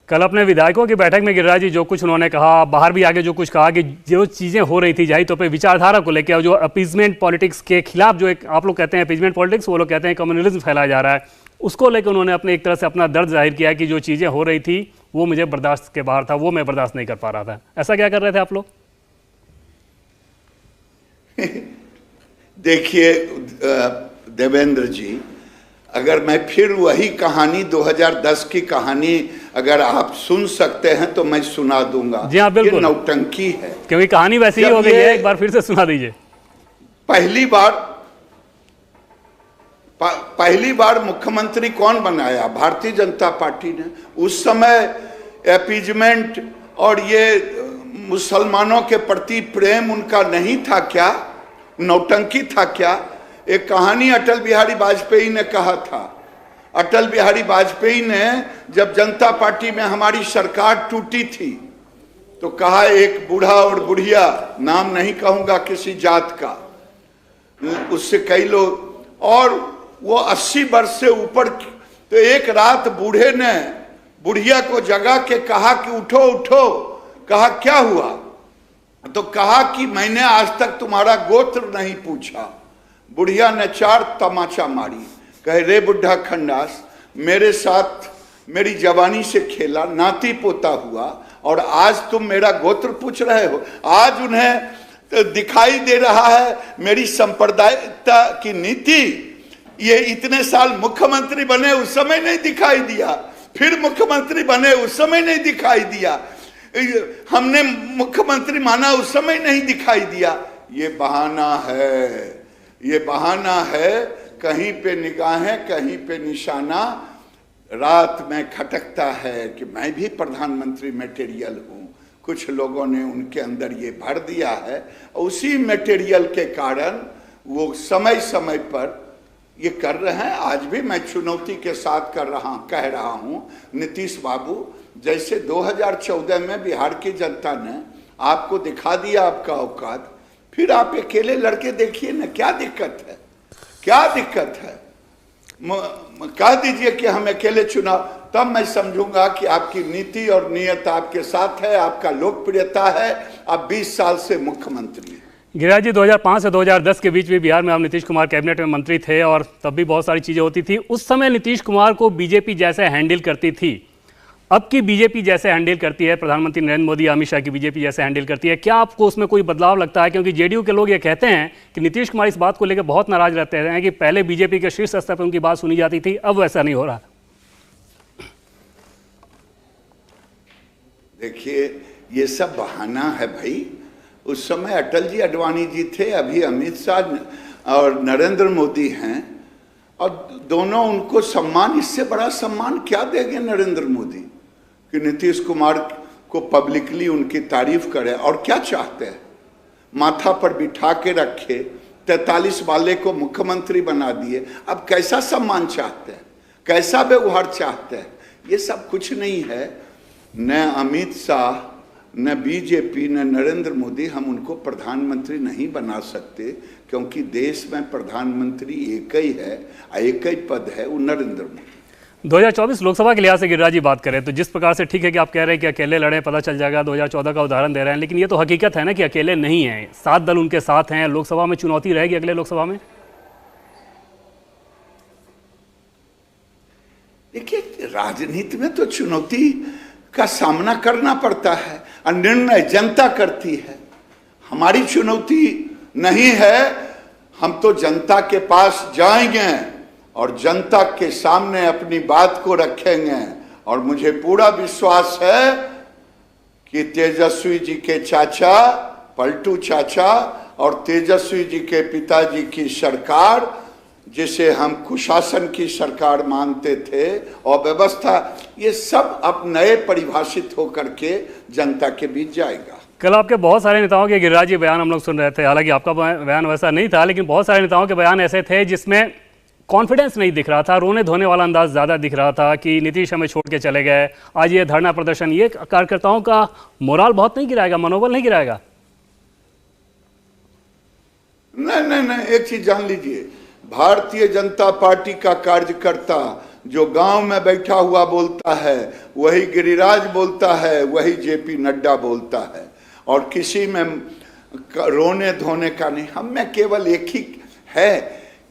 कल अपने विधायकों की बैठक में गिरिराज जी जो कुछ उन्होंने कहा, बाहर भी आगे जो कुछ कहा कि जो चीज़ें हो रही थी जाहिर तौर पे विचारधारा को लेकर, जो अपीजमेंट पॉलिटिक्स के खिलाफ, जो एक आप लोग कहते हैं अपीजमेंट पॉलिटिक्स, वो लोग कहते हैं कम्युनलिज्म फैलाया जा रहा है, उसको लेकर उन्होंने अपने एक तरह से अपना दर्द जाहिर किया कि जो चीज़ें हो रही थी वो मुझे बर्दाश्त के बाहर था, वो मैं बर्दाश्त नहीं कर पा रहा था। ऐसा क्या कर रहे थे आप लोग? देखिए देवेंद्र जी, अगर मैं फिर वही कहानी 2010 की कहानी अगर आप सुन सकते हैं तो मैं सुना दूंगा। जी हाँ बिल्कुल, ये नौटंकी है क्योंकि कहानी वैसी ही हो गई है। एक बार फिर से सुना दीजिए। पहली बार मुख्यमंत्री कौन बनाया? भारतीय जनता पार्टी ने। उस समय अपीजमेंट और ये मुसलमानों के प्रति प्रेम उनका नहीं था क्या? नौटंकी था क्या? एक कहानी अटल बिहारी वाजपेयी ने कहा था। अटल बिहारी वाजपेयी ने जब जनता पार्टी में हमारी सरकार टूटी थी तो कहा, एक बूढ़ा और बुढ़िया, नाम नहीं कहूंगा किसी जात का, उससे कई लोग, और वो 80 वर्ष से ऊपर, तो एक रात बूढ़े ने बुढ़िया को जगा के कहा कि उठो उठो। कहा क्या हुआ? तो कहा कि मैंने आज तक तुम्हारा गोत्र नहीं पूछा। बुढ़िया ने 4 तमाचा मारी। कहे, रे बुढ़ा खंडास, मेरे साथ मेरी जवानी से खेला, नाती पोता हुआ, और आज तुम मेरा गोत्र पूछ रहे हो। आज उन्हें दिखाई दे रहा है मेरी सांप्रदायिकता की नीति। ये इतने साल मुख्यमंत्री बने, उस समय नहीं दिखाई दिया, फिर मुख्यमंत्री बने, उस समय नहीं दिखाई दिया, हमने मुख्यमंत्री माना, उस समय नहीं दिखाई दिया। ये बहाना है, ये बहाना है। कहीं पे निगाहें, कहीं पे निशाना। रात में खटकता है कि मैं भी प्रधानमंत्री मटेरियल हूँ। कुछ लोगों ने उनके अंदर ये भर दिया है, उसी मटेरियल के कारण वो समय समय पर ये कर रहे हैं। आज भी मैं चुनौती के साथ कह रहा हूँ, नीतीश बाबू, जैसे 2014 में बिहार की जनता ने आपको दिखा दिया आपका औकात, फिर आप अकेले लड़के देखिए ना, क्या दिक्कत है? क्या दिक्कत है? कह दीजिए कि हम अकेले चुनाव, तब मैं समझूंगा कि आपकी नीति और नीयत आपके साथ है, आपका लोकप्रियता है, आप 20 साल से मुख्यमंत्री हैं। गिरिराज जी, 2005 से 2010 के बीच भी बिहार में आप नीतीश कुमार कैबिनेट में मंत्री थे और तब भी बहुत सारी चीज़ें होती थी। उस समय नीतीश कुमार को बीजेपी जैसे हैंडल करती थी, अब की बीजेपी जैसे हैंडल करती है, प्रधानमंत्री नरेंद्र मोदी, अमित शाह की बीजेपी जैसे हैंडल करती है, क्या आपको उसमें कोई बदलाव लगता है? क्योंकि जेडीयू के लोग ये कहते हैं कि नीतीश कुमार इस बात को लेकर बहुत नाराज रहते हैं कि पहले बीजेपी के शीर्ष स्तर पर उनकी बात सुनी जाती थी, अब वैसा नहीं हो रहा। देखिए, ये सब बहाना है भाई। उस समय अटल जी अडवाणी जी थे, अभी अमित शाह और नरेंद्र मोदी हैं, और दोनों उनको सम्मान, इससे बड़ा सम्मान क्या देंगे नरेंद्र मोदी कि नीतीश कुमार को पब्लिकली उनकी तारीफ करे? और क्या चाहते हैं? माथा पर बिठा के रखे, 43 वाले को मुख्यमंत्री बना दिए। अब कैसा सम्मान चाहते हैं? कैसा व्यवहार चाहते हैं? ये सब कुछ नहीं है। न अमित शाह, न बीजेपी, न नरेंद्र मोदी, हम उनको प्रधानमंत्री नहीं बना सकते, क्योंकि देश में प्रधानमंत्री एक ही है, एक ही पद है, वो नरेंद्र मोदी। 2024 लोकसभा के लिहाज से गिरिराज जी बात करें तो जिस प्रकार से, ठीक है कि आप कह रहे हैं कि अकेले लड़े, पता चल जाएगा, 2014 का उदाहरण दे रहे हैं, लेकिन ये तो हकीकत है ना कि अकेले नहीं है, 7 दल उनके साथ हैं। लोकसभा में चुनौती रहेगी अगले लोकसभा में? देखिए, राजनीति में तो चुनौती का सामना करना पड़ता है और निर्णय जनता करती है। हमारी चुनौती नहीं है, हम तो जनता के पास जाएंगे और जनता के सामने अपनी बात को रखेंगे। और मुझे पूरा विश्वास है कि तेजस्वी जी के चाचा, पलटू चाचा, और तेजस्वी जी के पिताजी की सरकार, जिसे हम कुशासन की सरकार मानते थे, और व्यवस्था, ये सब अब नए परिभाषित होकर के जनता के बीच जाएगा। कल आपके बहुत सारे नेताओं के गिरिराज जी बयान हम लोग सुन रहे थे, हालांकि आपका बयान वैसा नहीं था, लेकिन बहुत सारे नेताओं के बयान ऐसे थे जिसमें कॉन्फिडेंस नहीं दिख रहा था, रोने धोने वाला अंदाज ज़्यादा दिख रहा था कि नीतीश हमें छोड़ के चले गए। आज ये धरना प्रदर्शन, ये कार्यकर्ताओं का मोराल बहुत नहीं गिराएगा, मनोबल नहीं गिराएगा? नहीं, एक चीज जान लीजिए, भारतीय जनता पार्टी का कार्यकर्ता जो गांव में बैठा हुआ बोलता है वही गिरिराज बोलता है, वही जेपी नड्डा बोलता है, और किसी में रोने धोने का नहीं। हम में केवल एक ही है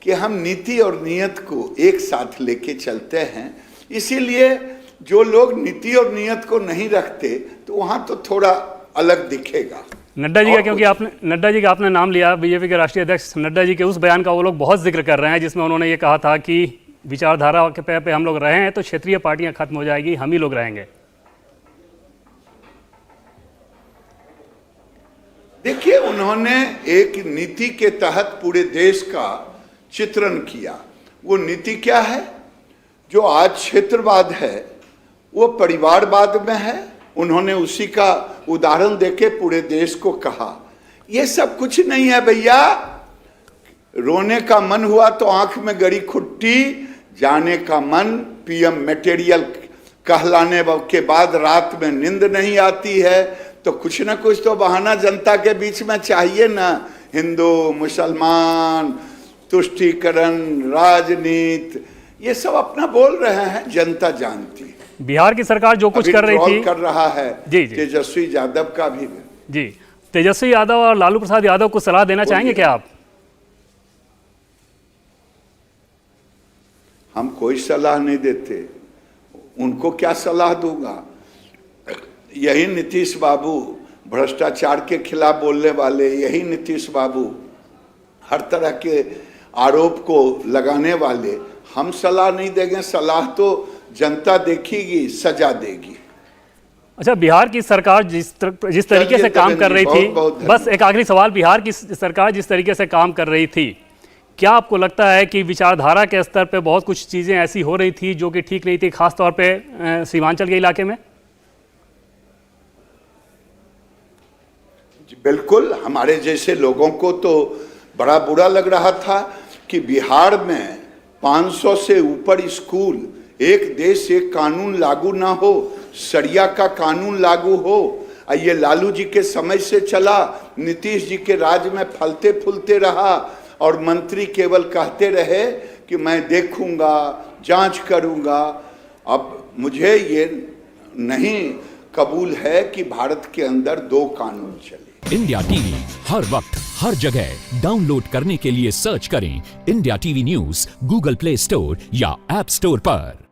कि हम नीति और नियत को एक साथ लेके चलते हैं। इसीलिए जो लोग नीति और नियत को नहीं रखते तो वहां तो थोड़ा अलग दिखेगा। नड्डा जी का, क्योंकि आपने नड्डा जी का आपने नाम लिया, बीजेपी के राष्ट्रीय अध्यक्ष नड्डा जी के उस बयान का वो लोग बहुत जिक्र कर रहे हैं जिसमें उन्होंने ये कहा था कि विचारधारा के पे हम लोग रहे हैं तो क्षेत्रीय पार्टियां खत्म हो जाएगी, हम ही लोग रहेंगे। देखिए, उन्होंने एक नीति के तहत पूरे देश का चित्रण किया। वो नीति क्या है? जो आज क्षेत्रवाद है वो परिवारवाद में है। उन्होंने उसी का उदाहरण देके पूरे देश को कहा ये सब कुछ नहीं है भैया। रोने का मन हुआ तो आंख में गड़ी खुट्टी, जाने का मन पीएम मटेरियल कहलाने के बाद रात में नींद नहीं आती है, तो कुछ ना कुछ तो बहाना जनता के बीच में चाहिए ना। हिंदू मुसलमान, तुष्टीकरण, राजनीति, ये सब अपना बोल रहे हैं, जनता जानती है। बिहार की सरकार जो कुछ कर रही थी, कर रहा है जी जी, तेजस्वी यादव का भी जी, तेजस्वी यादव और लालू प्रसाद यादव को सलाह देना चाहेंगे क्या आप? हम कोई सलाह नहीं देते, उनको क्या सलाह दूंगा। यही नीतीश बाबू भ्रष्टाचार के खिलाफ बोलने वाले, यही नीतीश बाबू हर तरह के आरोप को लगाने वाले, हम सलाह नहीं देंगे। सलाह तो जनता देखेगी, सजा देगी। अच्छा, बिहार की सरकार जिस तरीके से काम कर रही थी, बस एक आखिरी सवाल, बिहार की सरकार जिस तरीके से काम कर रही थी, क्या आपको लगता है कि विचारधारा के स्तर पे बहुत कुछ चीजें ऐसी हो रही थी जो कि ठीक नहीं थी, खासतौर पे सीमांचल के इलाके में? बिल्कुल, हमारे जैसे लोगों को तो बड़ा बुरा लग रहा था कि बिहार में 500 से ऊपर स्कूल, एक देश एक कानून लागू ना हो, शरिया का कानून लागू हो। ये लालू जी के समय से चला, नीतीश जी के राज में फलते फूलते रहा, और मंत्री केवल कहते रहे कि मैं देखूंगा, जांच करूंगा। अब मुझे ये नहीं कबूल है कि भारत के अंदर दो कानून चले। इंडिया टीवी हर वक्त हर जगह डाउनलोड करने के लिए सर्च करें India TV news Google play store या ऐप स्टोर पर।